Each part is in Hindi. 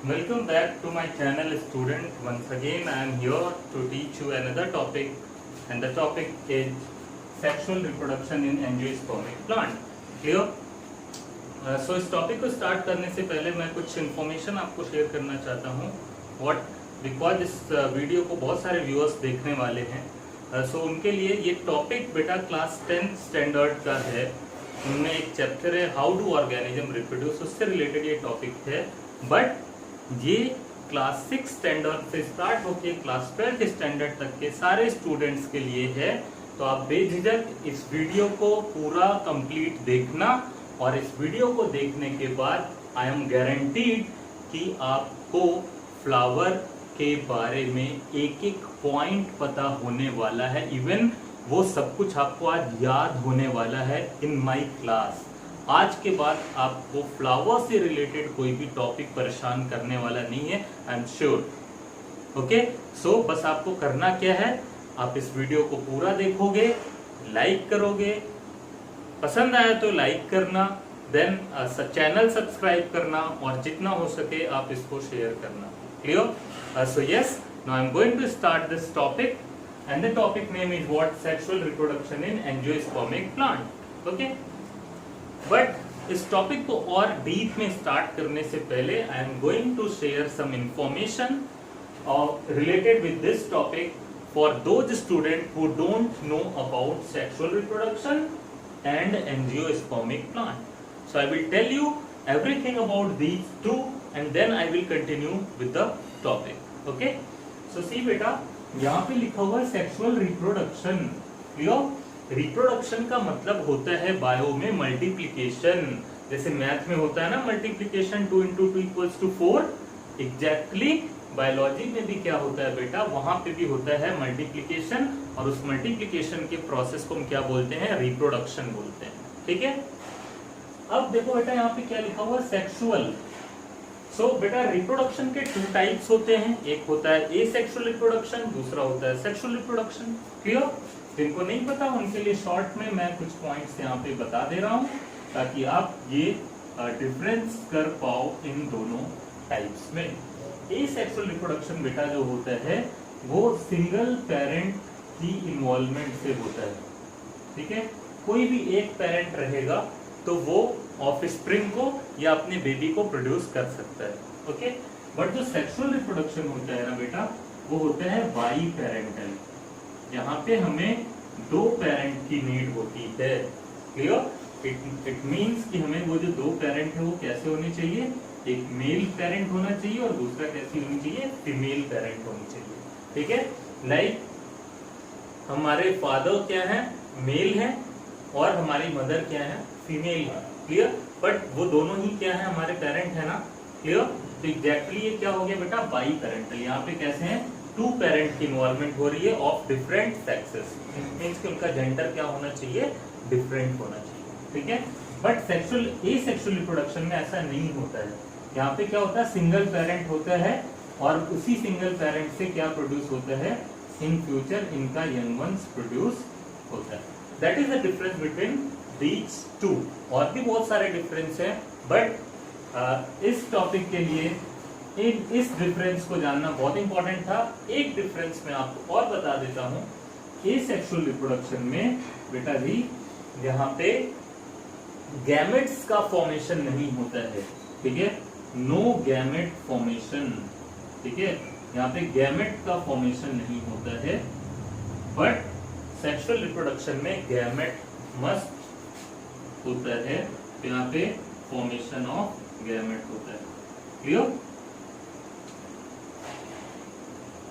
Welcome back to my channel, student. Once again I am here to teach you another topic, and the topic is sexual reproduction in angiospermic plant. Clear? So इस टॉपिक को स्टार्ट करने से पहले मैं कुछ इन्फॉर्मेशन आपको शेयर करना चाहता हूँ. बिकॉज इस वीडियो को बहुत सारे व्यूअर्स देखने वाले हैं, सो उनके लिए ये टॉपिक बेटा क्लास 10th स्टैंडर्ड का है. उनमें एक चैप्टर है हाउ डू ऑर्गेनिज्म रिप्रोड्यूस, उससे रिलेटेड ये टॉपिक है. बट ये क्लास 6 स्टैंडर्ड से स्टार्ट होके क्लास 12th स्टैंडर्ड तक के सारे स्टूडेंट्स के लिए है. तो आप बेझिझक इस वीडियो को पूरा कंप्लीट देखना, और इस वीडियो को देखने के बाद आई एम गारंटीड कि आपको फ्लावर के बारे में एक एक पॉइंट पता होने वाला है. इवन वो सब कुछ आपको आज याद होने वाला है इन माय क्लास. आज के बाद आपको फ्लावर से रिलेटेड कोई भी टॉपिक परेशान करने वाला नहीं है, आई एम श्योर. ओके, सो बस आपको करना क्या है, आप इस वीडियो को पूरा देखोगे, लाइक करोगे, पसंद आया तो लाइक करना, देन चैनल सब्सक्राइब करना, और जितना हो सके आप इसको शेयर करना. Clear? So yes, now I'm going to start this topic, and the topic name is what? Sexual reproduction in angiospermic plant. Okay? But इस टॉपिक को और डीप में स्टार्ट करने से पहले I am going to share some information related with this topic for those students who don't know about sexual reproduction and angiospermic plant. So I will tell you everything about these two, and then I will continue with the topic. Okay? So see बेटा, यहाँ पे लिखा हुआ है सेक्सुअल रिप्रोडक्शन. रिप्रोडक्शन का मतलब होता है बायो में मल्टीप्लीकेशन. जैसे मैथ में होता है ना मल्टीप्लीकेशन, 2 × 2 = 4. एग्जैक्टली बायोलॉजी में भी क्या होता है बेटा, वहां पे भी होता है मल्टीप्लीकेशन, और उस मल्टीप्लीकेशन के प्रोसेस को हम क्या बोलते हैं? रिप्रोडक्शन बोलते हैं. ठीक है? अब देखो बेटा यहाँ पे क्या लिखा हुआ है, सेक्सुअल. सो बेटा रिप्रोडक्शन के 2 टाइप्स होते हैं. एक होता है एसेक्सुअल रिप्रोडक्शन, दूसरा होता है सेक्सुअल रिप्रोडक्शन. क्लियर? जिनको नहीं पता उनके लिए शॉर्ट में मैं कुछ पॉइंट्स यहाँ पे बता दे रहा हूँ, ताकि आप ये डिफरेंस कर पाओ इन दोनों टाइप्स में. एसेक्सुअल रिप्रोडक्शन बेटा जो होता है वो सिंगल पेरेंट की इन्वॉल्वमेंट से होता है. ठीक है? कोई भी एक पेरेंट रहेगा तो वो ऑफस्प्रिंग को या अपने बेबी को प्रोड्यूस कर सकता है. ओके? बट जो सेक्सुअल रिप्रोडक्शन होता है ना बेटा, वो होता है बाई पेरेंटल. यहाँ पे हमें 2 पेरेंट की नीड होती है. क्लियर? इट मीन्स कि हमें वो जो 2 पेरेंट है वो कैसे होने चाहिए? एक मेल पेरेंट होना चाहिए और दूसरा कैसी होनी चाहिए? फीमेल पेरेंट होनी चाहिए. ठीक है? लाइक हमारे फादर क्या है? मेल है, और हमारी मदर क्या है? फीमेल है. क्लियर? बट वो दोनों ही क्या है? हमारे पेरेंट है ना. क्लियर? तो एग्जैक्टली ये क्या हो गया बेटा? By parental. यहाँ पे कैसे हैं? 2 पेरेंट की इन्वॉल्वमेंट हो रही है ऑफ डिफरेंट सेक्सेस. मींस कि उनका जेंडर क्या होना चाहिए? डिफरेंट होना चाहिए. ठीक है? बट सेक्सुअल एसेक्सुअल रिप्रोडक्शन में ऐसा नहीं होता है. यहाँ पे क्या होता है? सिंगल पेरेंट होता है, और उसी सिंगल पेरेंट से क्या प्रोड्यूस होता है? इन फ्यूचर इनका यंग वंस प्रोड्यूस होता है. That is the difference between these 2. और भी बहुत सारे डिफरेंस हैं, बट इस टॉपिक के लिए इस डिफरेंस को जानना बहुत इंपॉर्टेंट था. एक डिफरेंस मैं आपको और बता देता हूँ. एसेक्सुअल रिप्रोडक्शन में बेटा जी यहाँ पे गैमेट्स का फॉर्मेशन नहीं होता है. ठीक है? No gamete formation. ठीक है? यहाँ पे गैमेट का फॉर्मेशन नहीं होता है. बट सेक्सुअल रिप्रोडक्शन में गैमेट मस्ट होता है. तो यहाँ पे फॉर्मेशन ऑफ गैमेट होता है. क्लियर?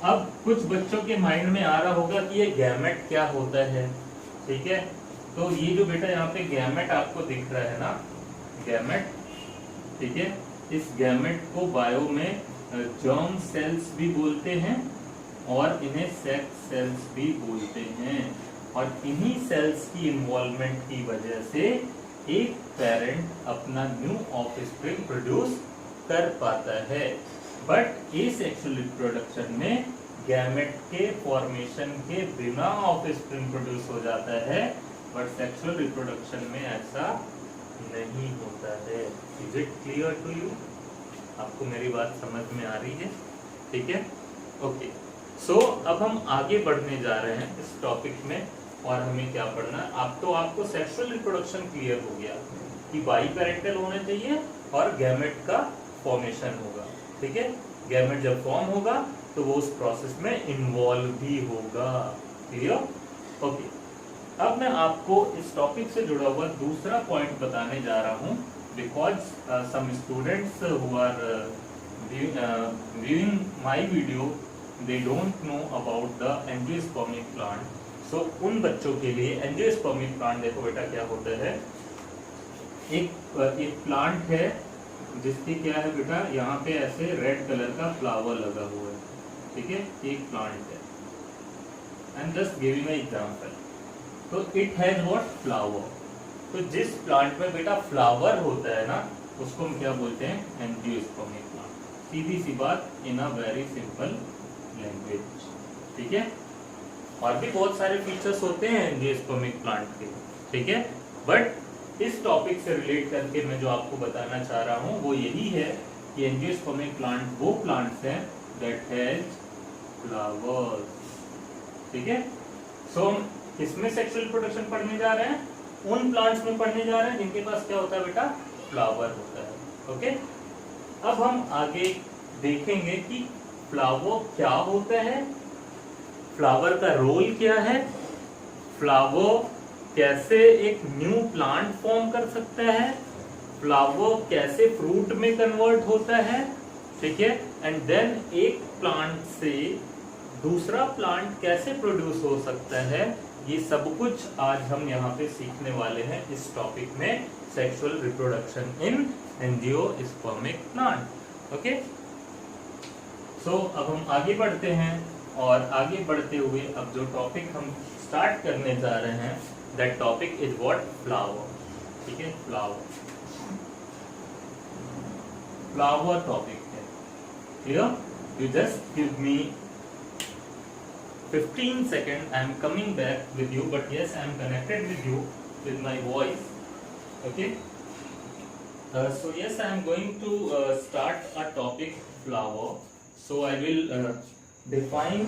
अब कुछ बच्चों के माइंड में आ रहा होगा कि ये गैमेट क्या होता है. ठीक है? तो ये जो बेटा यहाँ पे गैमेट आपको दिख रहा है ना, गैमेट. ठीक है? इस गैमेट को बायो में जर्म सेल्स भी बोलते हैं, और इन्हें सेक्स सेल्स भी बोलते हैं. और इन्हीं सेल्स की इन्वॉल्वमेंट की वजह से एक पेरेंट अपना न्यू ऑफस्प्रिंग प्रोड्यूस कर पाता है. बट एसेक्सुअल रिप्रोडक्शन में गैमेट के फॉर्मेशन के बिना ऑफस्प्रिंग प्रोड्यूस हो जाता है. बट सेक्सुअल रिप्रोडक्शन में ऐसा नहीं होता है. Is it clear to you? आपको मेरी बात समझ में आ रही है? ठीक है, ओके। सो अब हम आगे बढ़ने जा रहे हैं इस टॉपिक में, और हमें क्या पढ़ना है। आपको सेक्सुअल रिप्रोडक्शन क्लियर हो गया कि बाई पैरेंटल होना चाहिए और गैमेट का फॉर्मेशन होगा। ठीक है, गैमेट जब फॉर्म होगा तो वो उस प्रोसेस में इन्वॉल्व भी होगा। क्लियर? ओके। अब मैं आपको इस टॉपिक से जुड़ा हुआ दूसरा पॉइंट बताने जा रहा हूँ, because some students who are viewing my video, they don't know about the angiospermic plant. So उन बच्चों के लिए एंजियोस्पर्मिक प्लांट, देखो बेटा क्या होता है, एक प्लांट है जिसकी क्या है बेटा, यहाँ पे ऐसे रेड कलर का फ्लावर लगा हुआ है। ठीक है, एक प्लांट है, I am just giving an example. तो इट हैज व्हाट? फ्लावर। तो जिस प्लांट में बेटा फ्लावर होता है ना, उसको हम क्या बोलते हैं? Angiospermic plant. सीधी सी बात, इन अ वेरी सिंपल लैंग्वेज। ठीक है, और भी बहुत सारे फीचर्स होते हैं एंजियोस्पर्मिक प्लांट के। ठीक है, बट इस टॉपिक से रिलेट करके मैं जो आपको बताना चाह रहा हूँ वो यही है कि एंजियोस्पर्मिक प्लांट वो प्लांट्स हैं दैट हैज फ्लावर्स। ठीक है, सो किसमें सेक्सुअल रिप्रोडक्शन पढ़ने जा रहे हैं? उन प्लांट्स में पढ़ने जा रहे हैं जिनके पास क्या होता है बेटा? फ्लावर होता है। ओके, अब हम आगे देखेंगे कि फ्लावर क्या होता है, फ्लावर का रोल क्या है, फ्लावर कैसे एक न्यू प्लांट फॉर्म कर सकता है, फ्लावर कैसे फ्रूट में कन्वर्ट होता है। ठीक है, एंड देन एक प्लांट से दूसरा प्लांट कैसे प्रोड्यूस हो सकता है, ये सब कुछ आज हम यहाँ पे सीखने वाले हैं इस टॉपिक में, sexual reproduction in angiospermic plant. Okay, so अब हम आगे बढ़ते हैं, और आगे बढ़ते हुए अब जो टॉपिक हम स्टार्ट करने जा रहे हैं, that topic is what? Flower. ठीक है, फ्लावर टॉपिक है। Clear? You just give me 15 seconds. I am coming back with you, but yes, I am connected with you with my voice. Okay. So yes, I am going to start a topic, flower. So I will define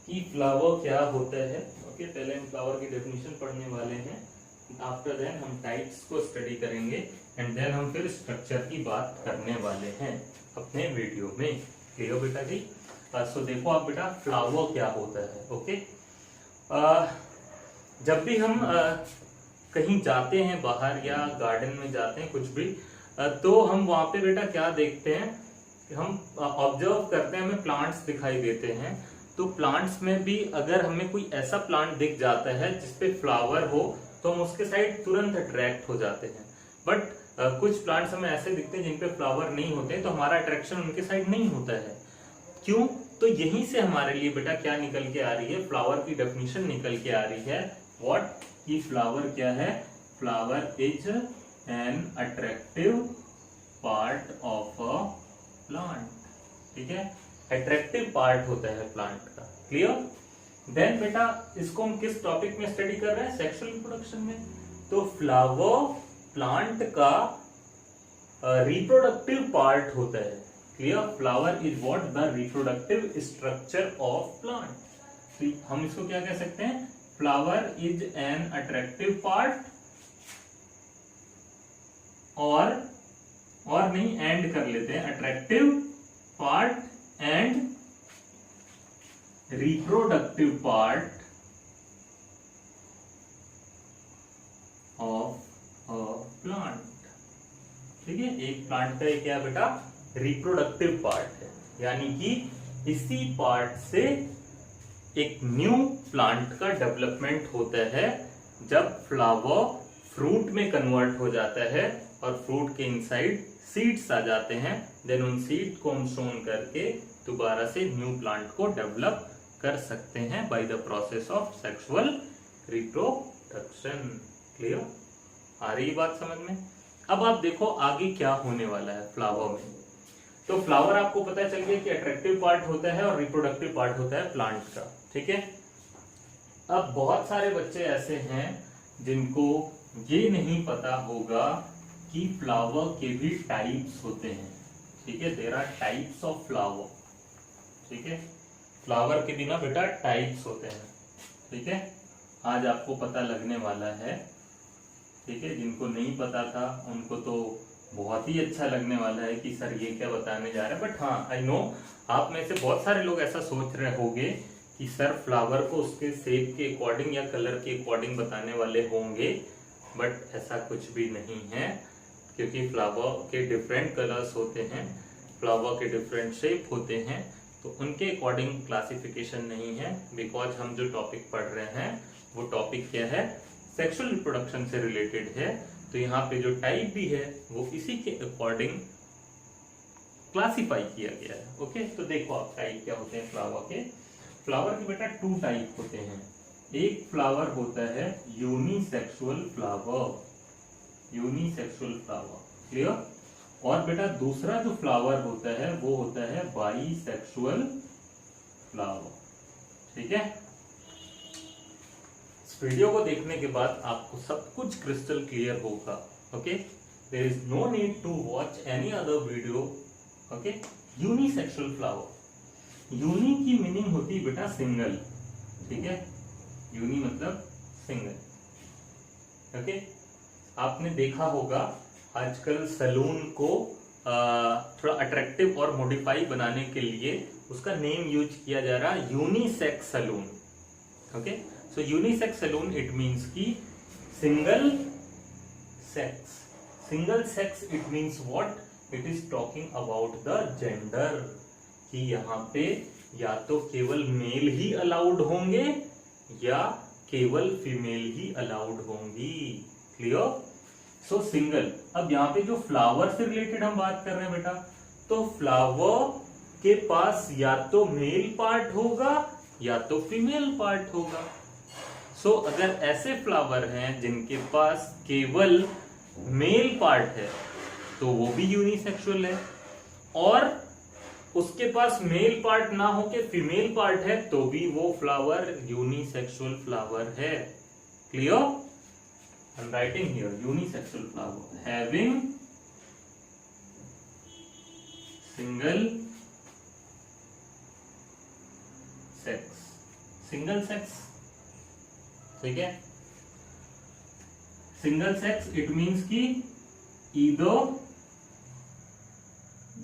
कि फ्लावर क्या होता है। ओके, पहले हम फ्लावर की डेफिनेशन पढ़ने वाले हैं, आफ्टर देन हम टाइप्स को स्टडी करेंगे, एंड देन हम फिर स्ट्रक्चर की बात करने वाले हैं अपने वीडियो में। क्लियर बेटा जी? सो देखो आप बेटा, फ्लावर क्या होता है। ओके, जब भी हम कहीं जाते हैं बाहर या गार्डन में जाते हैं कुछ भी, तो हम वहां पे बेटा क्या देखते हैं, हम ऑब्जर्व करते हैं, हमें प्लांट्स दिखाई देते हैं। तो प्लांट्स में भी अगर हमें कोई ऐसा प्लांट दिख जाता है जिसपे फ्लावर हो, तो हम उसके साइड तुरंत अट्रैक्ट हो जाते हैं। बट कुछ प्लांट्स हमें ऐसे दिखते हैं जिनपे फ्लावर नहीं होते, तो हमारा अट्रैक्शन उनके साइड नहीं होता है। क्यों? तो यहीं से हमारे लिए बेटा क्या निकल के आ रही है, फ्लावर की डेफिनेशन निकल के आ रही है। व्हाट? कि फ्लावर क्या है? Flower is an attractive part of a plant. ठीक है, अट्रैक्टिव पार्ट होता है प्लांट का। क्लियर? देन बेटा इसको हम किस टॉपिक में स्टडी कर रहे हैं? सेक्सुअल रिप्रोडक्शन में। तो फ्लावर प्लांट का रिप्रोडक्टिव पार्ट होता है। Clear? Flower is what? The reproductive structure of plant. हम इसको क्या कह सकते हैं? Flower is an attractive part, और नहीं, एंड कर लेते हैं, attractive part and reproductive part of a plant. ठीक है, एक प्लांट का क्या बेटा? रिप्रोडक्टिव पार्ट है, यानी कि इसी पार्ट से एक न्यू प्लांट का डेवलपमेंट होता है जब फ्लावर फ्रूट में कन्वर्ट हो जाता है और फ्रूट के इनसाइड सीड्स आ जाते हैं। देन उन सीड को हम सोन करके दोबारा से न्यू प्लांट को डेवलप कर सकते हैं by the process of sexual reproduction. Clear? आ रही बात समझ में? अब आप देखो आगे क्या होने वाला है फ्लावर में। तो फ्लावर आपको पता चल गया कि अट्रैक्टिव पार्ट होता है और रिप्रोडक्टिव पार्ट होता है प्लांट का। ठीक है, अब बहुत सारे बच्चे ऐसे हैं जिनको ये नहीं पता होगा कि फ्लावर के भी टाइप्स होते हैं। ठीक है, there are types of flower. ठीक है, फ्लावर के भी ना बेटा टाइप्स होते हैं। ठीक है, आज आपको पता लगने वाला है। ठीक है, जिनको नहीं पता था उनको तो बहुत ही अच्छा लगने वाला है कि सर ये क्या बताने जा रहे हैं। बट हाँ, आई नो आप में से बहुत सारे लोग ऐसा सोच रहे होंगे कि सर फ्लावर को उसके शेप के अकॉर्डिंग या कलर के अकॉर्डिंग बताने वाले होंगे, बट ऐसा कुछ भी नहीं है, क्योंकि फ्लावर के डिफरेंट कलर्स होते हैं, फ्लावर के डिफरेंट शेप होते हैं, तो उनके अकॉर्डिंग क्लासिफिकेशन नहीं है। बिकॉज हम जो टॉपिक पढ़ रहे हैं वो टॉपिक क्या है, सेक्सुअल रिप्रोडक्शन से रिलेटेड है, तो यहाँ पे जो टाइप भी है वो इसी के अकॉर्डिंग क्लासिफाई किया गया है। ओके, तो देखो आप टाइप क्या होते हैं फ्लावर के। फ्लावर के बेटा 2 टाइप होते हैं। एक फ्लावर होता है unisexual flower, unisexual flower, clear. और बेटा दूसरा जो फ्लावर होता है वो होता है बाईसेक्सुअल फ्लावर। ठीक है, इस वीडियो को देखने के बाद आपको सब कुछ क्रिस्टल क्लियर होगा। Okay, there is no need to watch any other video. Okay, unisexual flower, uni की मीनिंग होती है बेटा सिंगल। ठीक है, यूनि मतलब सिंगल। ओके, आपने देखा होगा आजकल सैलून को थोड़ा अट्रैक्टिव और मॉडिफाई बनाने के लिए उसका नेम यूज किया जा रहा है unisex salon. Okay, so unisex salon it means की single sex. Single sex it means what, it is talking about the gender, कि यहाँ पे या तो केवल मेल ही अलाउड होंगे या केवल फीमेल ही अलाउड होंगी। क्लियर। सो सिंगल। अब यहाँ पे जो फ्लावर से रिलेटेड हम बात कर रहे हैं बेटा, तो फ्लावर के पास या तो मेल पार्ट होगा या तो फीमेल पार्ट होगा। सो अगर ऐसे फ्लावर हैं जिनके पास केवल मेल पार्ट है तो वो भी यूनिसेक्सुअल है, और उसके पास मेल पार्ट ना हो के फीमेल पार्ट है तो भी वो फ्लावर यूनिसेक्सुअल फ्लावर है। Clear. I'm writing here unisexual flower having single sex, single sex। ठीक है, सिंगल सेक्स इट मींस की ईदो,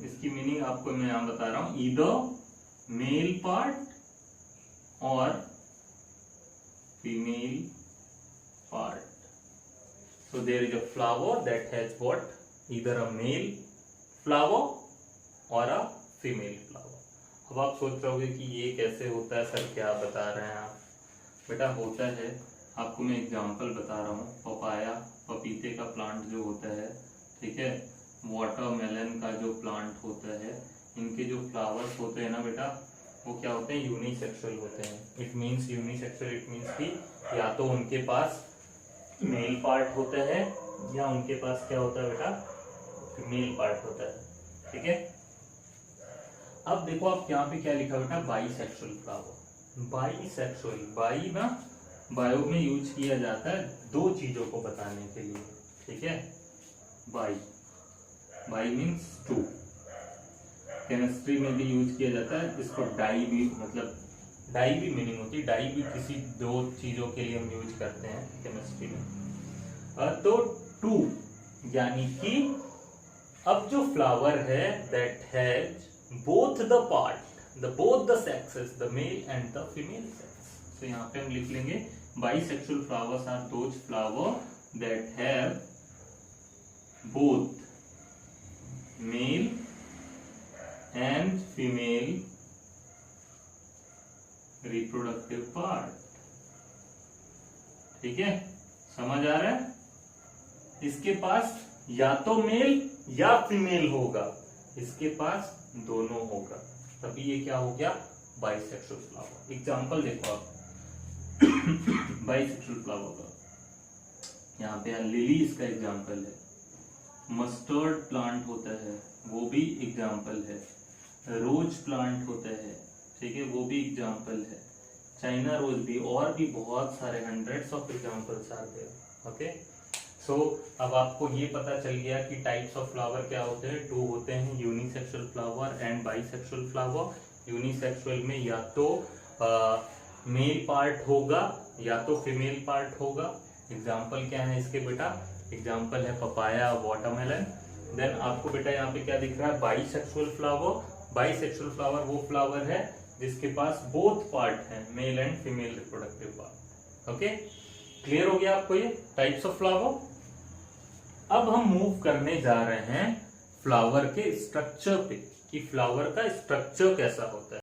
इसकी मीनिंग आपको मैं यहां बता रहा हूं, ईदो मेल पार्ट और female part. So there is a flower that has what, either a male flower or a female flower। अब आप सोच रहे होगे कि ये कैसे होता है सर, क्या बता रहे हैं आप। बेटा होता है, आपको मैं एग्जांपल बता रहा हूँ, पपाया पपीते का प्लांट जो होता है, ठीक है, वाटरमेलन का जो प्लांट होता है, इनके जो फ्लावर्स होते हैं ना बेटा, वो क्या होते हैं, यूनिसेक्सुअल होते हैं। It means unisexual it means कि या तो उनके पास मेल पार्ट होता है या उनके पास क्या होता है बेटा, फीमेल पार्ट होता है। ठीक है, अब देखो आप यहाँ पे क्या लिखा बेटा, बाईसेक्सुअल फ्लावर। बाईसेक्सुअल, बाई ना बायो में यूज किया जाता है 2 चीजों को बताने के लिए। ठीक है, बाई, बाई मीन्स 2। केमिस्ट्री में भी यूज किया जाता है इसको, डाई भी, मतलब डाई भी मीनिंग होती है, डाई भी किसी 2 चीजों के लिए हम यूज करते हैं केमिस्ट्री में। तो 2 यानी कि अब जो फ्लावर है that has both the part, both the sexes, the male and the female sex. तो यहाँ पे हम लिख लेंगे bisexual flowers are those flower that have both male and female reproductive part. ठीक है, समझ आ रहा है। इसके पास या तो मेल या फीमेल होगा, इसके पास दोनों होगा, तभी ये क्या हो गया, बाइसेक्सुअल फ्लावर। एग्जांपल देखो आप बाइसेक्सुअल फ्लावर का, यहाँ पे लिली इसका एग्जांपल है, मस्टर्ड प्लांट होता है वो भी एग्जांपल है, रोज प्लांट होता है, ठीक है, वो भी एग्जांपल है, चाइना रोज भी, और भी बहुत सारे hundreds of examples are there. Okay, so अब आपको ये पता चल गया कि टाइप्स ऑफ फ्लावर क्या होते हैं। 2 होते हैं, unisexual flower and bisexual flower. Unisexual में या तो मेल पार्ट होगा या तो फीमेल पार्ट होगा। एग्जाम्पल क्या है इसके बेटा, एग्जाम्पल है पपाया, वाटरमेलन। देन आपको बेटा यहाँ पे क्या दिख रहा है, बाइसेक्सुअल फ्लावर। बाइसेक्सुअल फ्लावर वो फ्लावर है जिसके पास बोथ पार्ट है, mail and female reproductive part. Okay, clear हो गया आपको ये टाइप्स ऑफ फ्लावर। अब हम मूव करने जा रहे हैं फ्लावर के स्ट्रक्चर पे, कि फ्लावर का स्ट्रक्चर कैसा होता है।